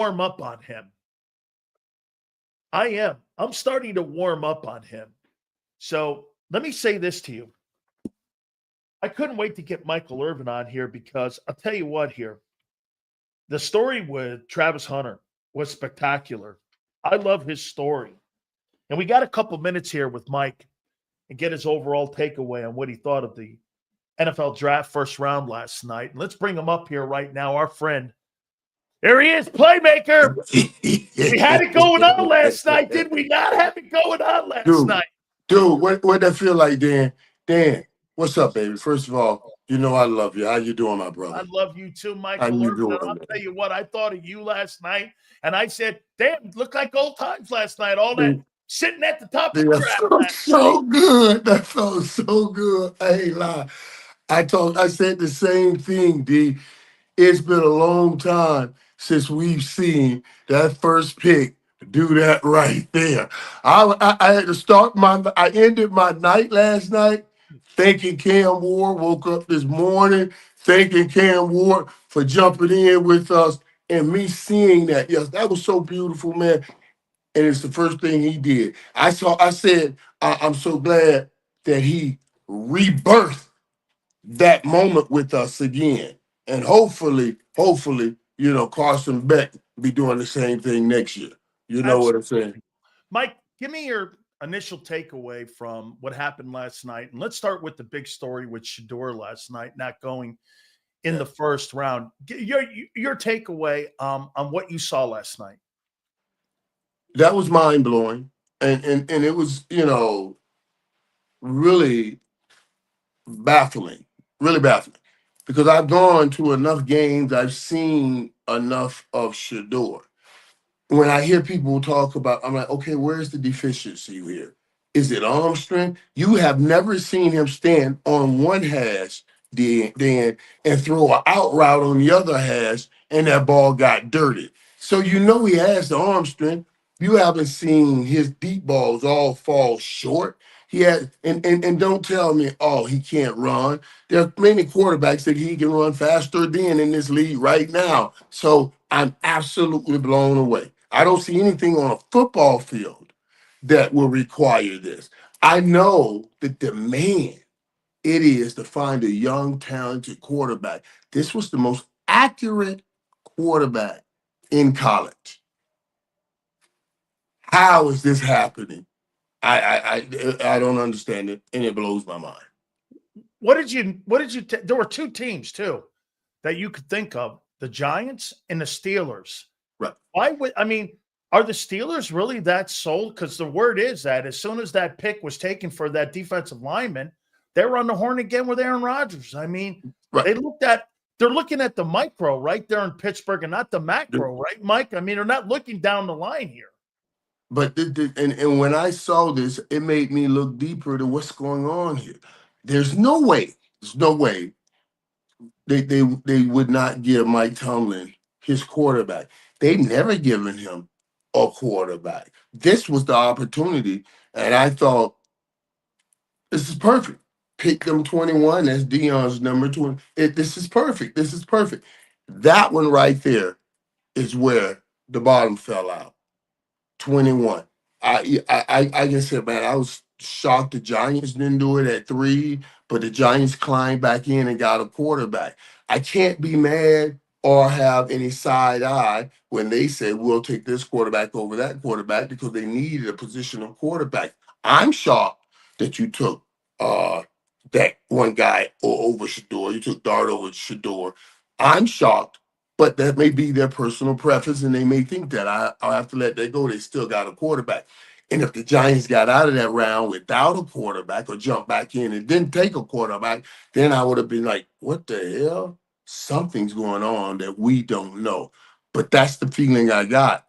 warm up on him. I am. I'm starting to warm up on him. So let me say this to you. I couldn't wait to get Michael Irvin on here because I'll tell you what here. The story with Travis Hunter was spectacular. I love his story. And we got a couple minutes here with Mike and get his overall takeaway on what he thought of the NFL draft first round last night. And let's bring him up here right now, our friend. There he is, playmaker. We had it going on last night, did we not have it going on last night? Dude, what that feel like, Dan? Dan, what's up, baby? First of all, you know I love you. How you doing, my brother? I love you too, Michael. How you doing, I'll tell you what, I thought of you last night, and I said, damn, it looked like old times last night. All that sitting at the top of the draft. So good. That felt so good. I ain't lie. I said the same thing, D. It's been a long time since we've seen that first pick do that right there. I had to I ended my night last night thanking Cam Ward, woke up this morning thanking Cam Ward for jumping in with us and me seeing that. Yes, that was so beautiful, man. And it's the first thing he did. I said, I'm so glad that he rebirthed that moment with us again. And hopefully, Carson Beck be doing the same thing next year. You know what I'm saying? Mike, give me your initial takeaway from what happened last night. And let's start with the big story with Shador last night, not going in the first round. Your takeaway on what you saw last night. That was mind-blowing. And it was, really baffling. Really baffling. Because I've gone to enough games, I've seen enough of Shador. When I hear people talk about, I'm like, okay, where's the deficiency here? Is it arm strength? You have never seen him stand on one hash, Dan, and throw an out route on the other hash, and that ball got dirty. So you know he has the arm strength. You haven't seen his deep balls all fall short. He has, and don't tell me, oh, he can't run. There are many quarterbacks that he can run faster than in this league right now. So I'm absolutely blown away. I don't see anything on a football field that will require this. I know the demand it is to find a young, talented quarterback. This was the most accurate quarterback in college. How is this happening? I don't understand it, and it blows my mind. What did you there were two teams too that you could think of, the Giants and the Steelers. Right. Are the Steelers really that sold? Because the word is that as soon as that pick was taken for that defensive lineman, they were on the horn again with Aaron Rodgers. Right. They're looking at the micro right there in Pittsburgh and not the macro, right, Mike? They're not looking down the line here. But and when I saw this, it made me look deeper to what's going on here. There's no way they would not give Mike Tomlin his quarterback. They've never given him a quarterback. This was the opportunity, and I thought this is perfect. Pick them 21. That's Dion's number 20. This is perfect. This is perfect. That one right there is where the bottom fell out. 21. I just said, man, I was shocked the Giants didn't do it at 3, but the Giants climbed back in and got a quarterback. I can't be mad or have any side eye when they said we'll take this quarterback over that quarterback because they needed a position of quarterback. I'm shocked that you took that one guy over Shador. You took Dart over Shador. I'm shocked. But that may be their personal preference, and they may think that I'll have to let that go. They still got a quarterback. And if the Giants got out of that round without a quarterback or jumped back in and didn't take a quarterback, then I would have been like, what the hell? Something's going on that we don't know. But that's the feeling I got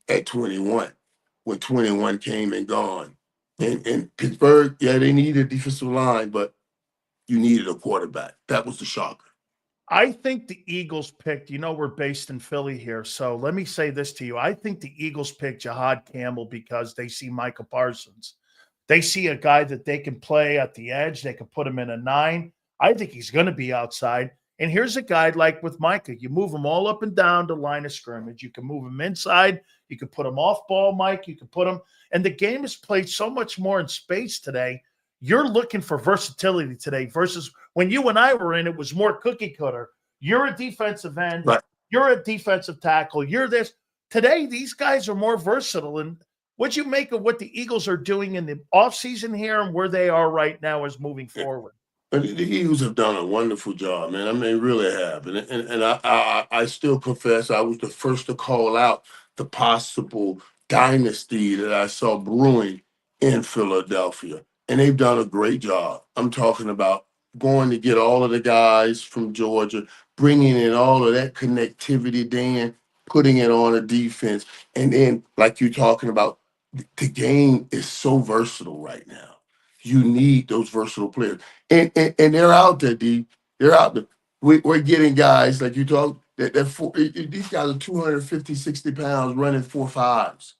at 21, when 21 came and gone. And Pittsburgh, yeah, they needed a defensive line, but you needed a quarterback. That was the shocker. I think the Eagles picked, we're based in Philly here, so let me say this to you. I think the Eagles picked Jihaad Campbell because they see Micah Parsons. They see a guy that they can play at the edge. They can put him in a 9. I think he's going to be outside. And here's a guy like with Micah. You move him all up and down the line of scrimmage. You can move him inside. You can put him off ball, Mike. You can put him. And the game is played so much more in space today. You're looking for versatility today versus when you and I were in, it was more cookie cutter. You're a defensive end. Right. You're a defensive tackle. You're this. Today, these guys are more versatile. And what you make of what the Eagles are doing in the offseason here and where they are right now is moving forward? And the Eagles have done a wonderful job, man. I mean, really have. And I still confess I was the first to call out the possible dynasty that I saw brewing in Philadelphia. And they've done a great job. I'm talking about going to get all of the guys from Georgia, bringing in all of that connectivity, Dan, putting it on a defense. And then, like you're talking about, the game is so versatile right now. You need those versatile players. And they're out there, D. They're out there. We're getting guys like you talk that these guys are 250, 60 pounds running 4.5s.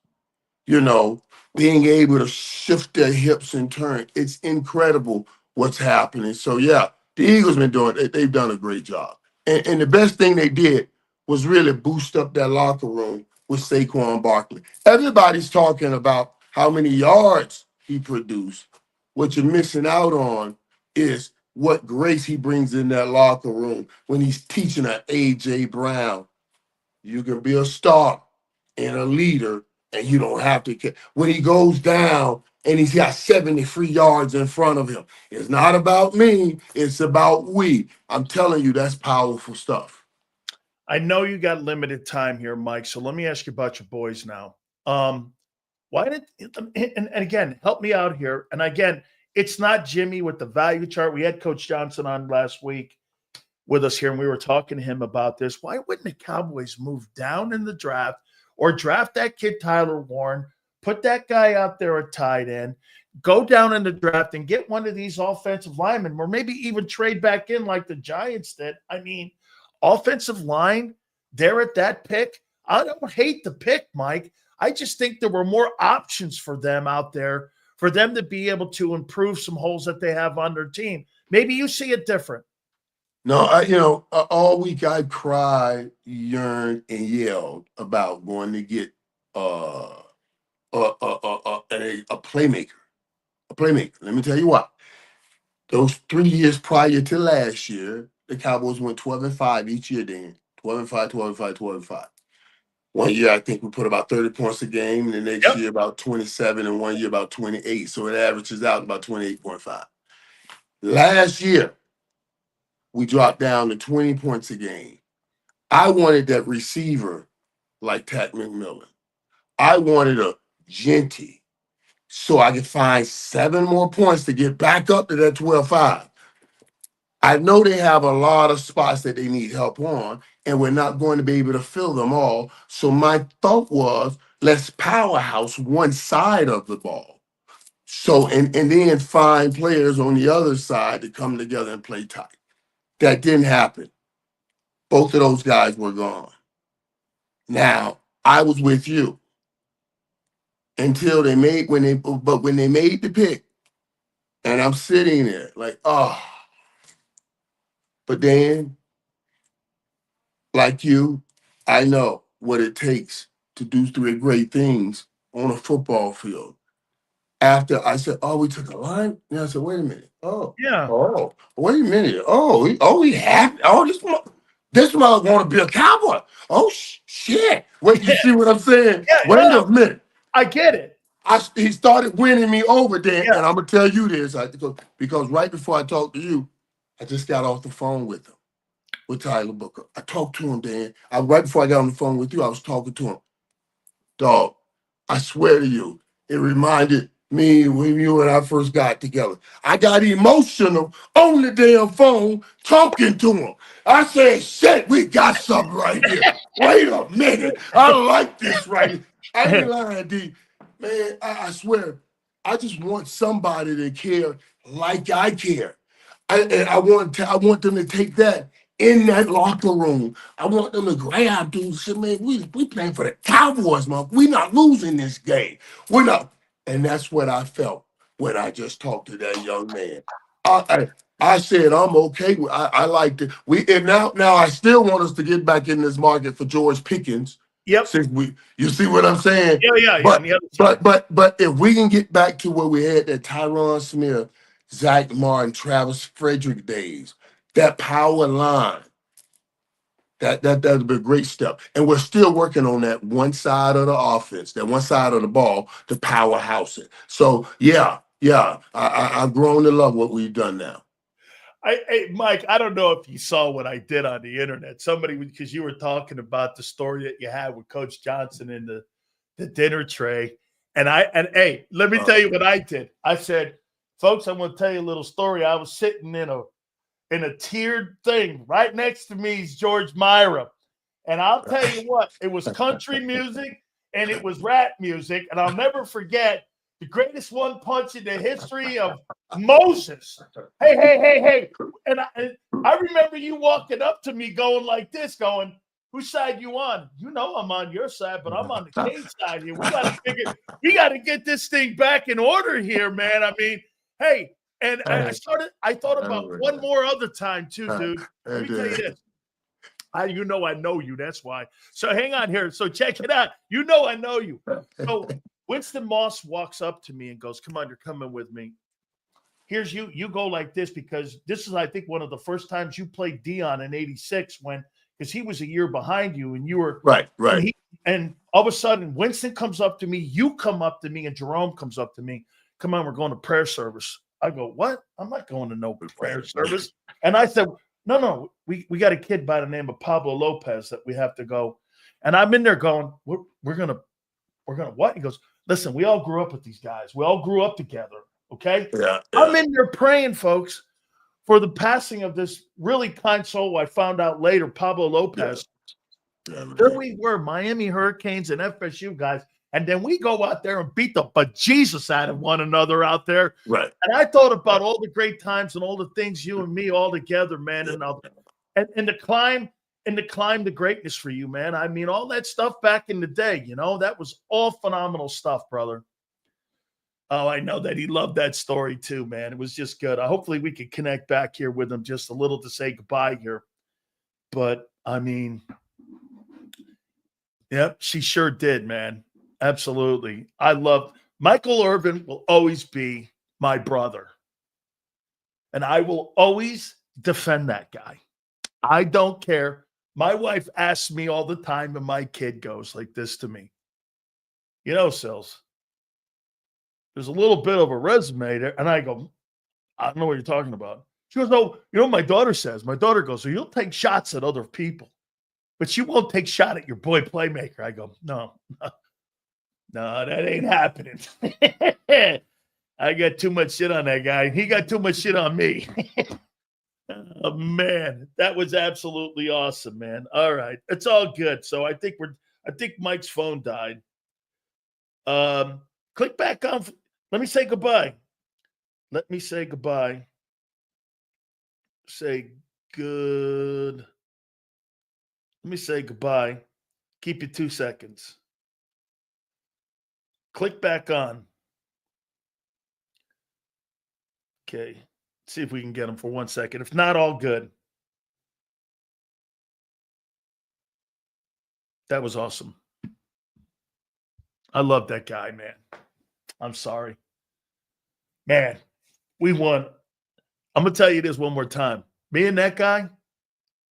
You know, being able to shift their hips and turn. It's incredible what's happening. So yeah, the Eagles been doing it. They've done a great job. And the best thing they did was really boost up that locker room with Saquon Barkley. Everybody's talking about how many yards he produced. What you're missing out on is what grace he brings in that locker room when he's teaching an A.J. Brown. You can be a star and a leader, and you don't have to care. When he goes down and he's got 73 yards in front of him, it's not about me, it's about we. I'm telling you, that's powerful stuff. I know you got limited time here, Mike, so let me ask you about your boys now. Why did and again, help me out here. And again, it's not Jimmy with the value chart. We had Coach Johnson on last week with us here, and we were talking to him about this. Why wouldn't the Cowboys move down in the draft or draft that kid Tyler Warren, put that guy out there at tight end, go down in the draft and get one of these offensive linemen, or maybe even trade back in like the Giants did? I mean, offensive line, they're at that pick. I don't hate the pick, Mike. I just think there were more options for them out there for them to be able to improve some holes that they have on their team. Maybe you see it different. No, all week I cried, yearned, and yelled about going to get a playmaker. A playmaker. Let me tell you what. Those 3 years prior to last year, the Cowboys went 12-5 each year, Dan. 12-5, 12-5, 12-5. 1 year, I think we put about 30 points a game. And the next year, about 27, and 1 year, about 28. So it averages out about 28.5. Last year, we dropped down to 20 points a game. I wanted that receiver like Tat McMillan. I wanted a Genty so I could find 7 more points to get back up to that 12-5. I know they have a lot of spots that they need help on, and we're not going to be able to fill them all. So my thought was, let's powerhouse one side of the ball. So, and then find players on the other side to come together and play tight. That didn't happen. Both of those guys were gone. Now, I was with you until when they made the pick, and I'm sitting there like, oh. But then, like you, I know what it takes to do 3 great things on a football field. After I said, oh, we took a line, and I said, wait a minute. Yeah. Wait a minute. This mother want to be a Cowboy. Oh, shit. Wait, you see what I'm saying? Yeah, Wait a minute. I get it. He started winning me over then, Yeah. and I'm going to tell you this. Because right before I talked to you, I just got off the phone with him, with Tyler Booker. I talked to him, Dan. Right before I got on the phone with you, I was talking to him. Dog, I swear to you, it reminded me when you and I first got together. I got emotional on the damn phone talking to him. I said, shit, we got something right here. Wait a minute. I like this right here. I ain't lying, D. Man, I swear, I just want somebody to care like I care. I want them to take that in that locker room. I want them to grab dudes and say, man, we playing for the Cowboys, man. We're not losing this game. We're not. And that's what I felt when I just talked to that young man. I said I'm okay with. I like to. And now I still want us to get back in this market for George Pickens. Yep. Since you see what I'm saying? Yeah. On the other side. But if we can get back to where we had that Tyron Smith, Zach Martin, Travis Frederick days, that power line, that'd be a great step. And we're still working on that one side of the offense, that one side of the ball, to powerhouse it. So yeah, I've grown to love what we've done now. Hey, Mike, I don't know if you saw what I did on the internet. Somebody, because you were talking about the story that you had with Coach Johnson in the dinner tray. And hey, let me tell you what I did. I said, folks, I'm going to tell you a little story. I was sitting in a tiered thing. Right next to me is George Myra. And I'll tell you what, it was country music and it was rap music. And I'll never forget the greatest one punch in the history of Moses. Hey. And I remember you walking up to me going like this, going, whose side you on? You know I'm on your side, but I'm on the Cage side here. We got to get this thing back in order here, man. I mean, hey, and I thought about one more other time too, dude. Let me tell you this. I know you. That's why. So hang on here. So check it out. I know you. So Winston Moss walks up to me and goes, come on, you're coming with me. Here's you. You go like this because this is, I think, one of the first times you played Dion in '86 because he was a year behind you and you were right. And all of a sudden, Winston comes up to me, you come up to me, and Jerome comes up to me. Come on, we're going to prayer service. I go, what? I'm not going to no prayer service. And I said, no, we got a kid by the name of Pablo Lopez that we have to go. And I'm in there going, we're gonna what? He goes, listen, we all grew up with these guys. We all grew up together. Okay. Yeah. I'm in there praying, folks, for the passing of this really kind soul. I found out later, Pablo Lopez. Yeah, there we were, Miami Hurricanes and FSU guys. And then we go out there and beat the bejesus out of one another out there. Right. And I thought about all the great times and all the things you and me all together, man. And the climb to greatness for you, man. I mean, all that stuff back in the day, that was all phenomenal stuff, brother. Oh, I know that he loved that story too, man. It was just good. Hopefully we can connect back here with him just a little to say goodbye here. But, I mean, yep, she sure did, man. Absolutely. I love Michael Irvin will always be my brother. And I will always defend that guy. I don't care. My wife asks me all the time, and my kid goes like this to me. Sills, there's a little bit of a resume there. And I go, I don't know what you're talking about. She goes, oh, my daughter says. My daughter goes, so you'll take shots at other people, but you won't take shot at your boy playmaker. I go, no, that ain't happening. I got too much shit on that guy. He got too much shit on me. Oh, man, that was absolutely awesome, man. All right. It's all good. So I think Mike's phone died. Click back on. Let me say goodbye. Say good. Let me say goodbye. Keep you 2 seconds. Click back on. Okay. See if we can get him for 1 second. If not, all good. That was awesome. I love that guy, man. I'm sorry. Man, we won. I'm going to tell you this one more time. Me and that guy,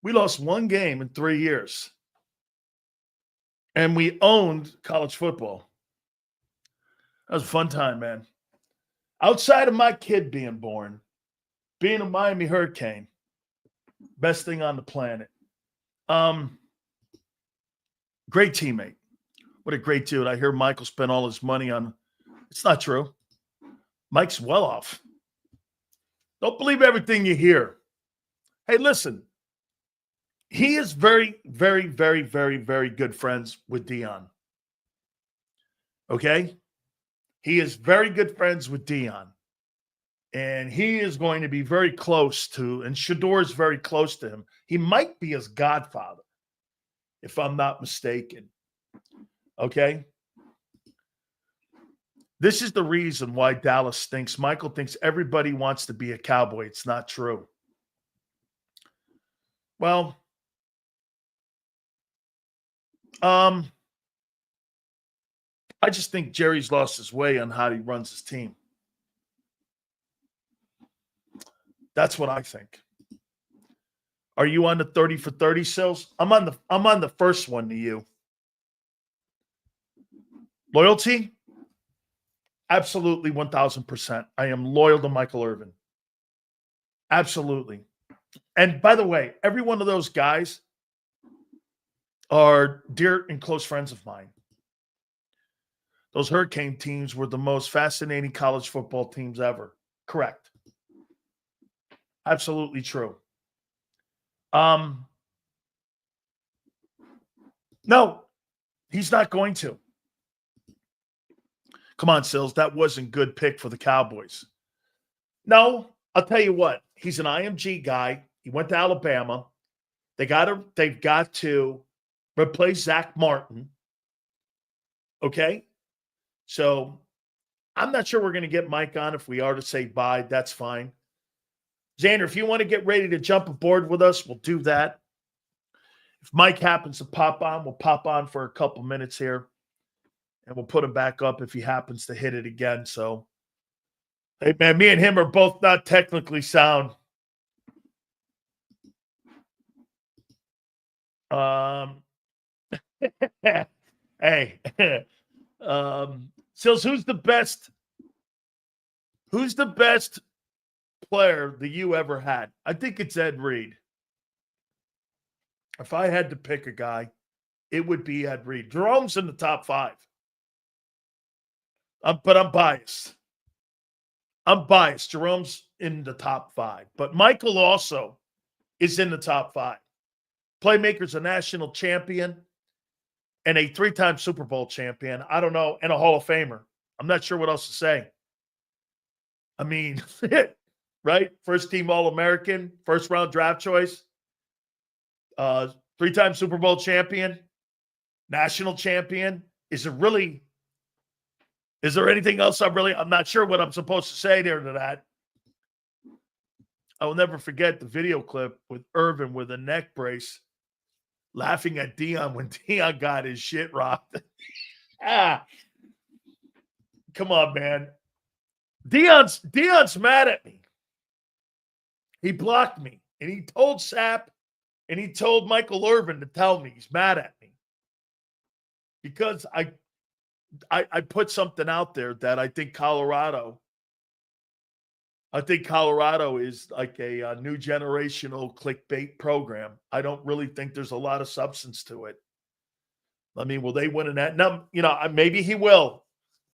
we lost one game in 3 years. And we owned college football. That was a fun time, man. Outside of my kid being born, being a Miami Hurricane, best thing on the planet. Great teammate. What a great dude. I hear Michael spent all his money on. It's not true. Mike's well off. Don't believe everything you hear. Hey, listen. He is very, very, very, very, very good friends with Dion. Okay? He is very good friends with Dion. And he is going to be very close to, and Shador is very close to him. He might be his godfather, if I'm not mistaken. Okay? This is the reason why Dallas thinks, Michael thinks everybody wants to be a Cowboy. It's not true. Well, I just think Jerry's lost his way on how he runs his team. That's what I think. Are you on the 30 for 30 Sills? I'm on the first one to you. Loyalty? Absolutely 1,000%. I am loyal to Michael Irvin. Absolutely. And by the way, every one of those guys are dear and close friends of mine. Those Hurricane teams were the most fascinating college football teams ever. Correct. Absolutely true. No, he's not going to. Come on, Sills. That wasn't good pick for the Cowboys. No, I'll tell you what. He's an IMG guy. He went to Alabama. They've got to replace Zach Martin. Okay? So I'm not sure we're going to get Mike on. If we are to say bye, that's fine. Xander, if you want to get ready to jump aboard with us, we'll do that. If Mike happens to pop on, we'll pop on for a couple minutes here. And we'll put him back up if he happens to hit it again. So, hey, man, me and him are both not technically sound. Hey. Sills, who's the best player that you ever had? I think it's Ed Reed. If I had to pick a guy, it would be Ed Reed. Jerome's in the top 5. But I'm biased. Jerome's in the top 5. But Michael also is in the top 5. Playmaker's a national champion and a 3-time Super Bowl champion. I don't know, and a Hall of Famer. I'm not sure what else to say. I mean, right? First team All-American, first round draft choice, 3-time Super Bowl champion, national champion. Is there anything else I'm not sure what I'm supposed to say there to that. I will never forget the video clip with Irvin with a neck brace laughing at Dion when Dion got his shit rocked. Come on, man. Dion's mad at me. He blocked me, and he told Sapp, and he told Michael Irvin to tell me he's mad at me because I put something out there that I think Colorado is like a new generational clickbait program. I don't really think there's a lot of substance to it. I mean, will they win in that? No, maybe he will.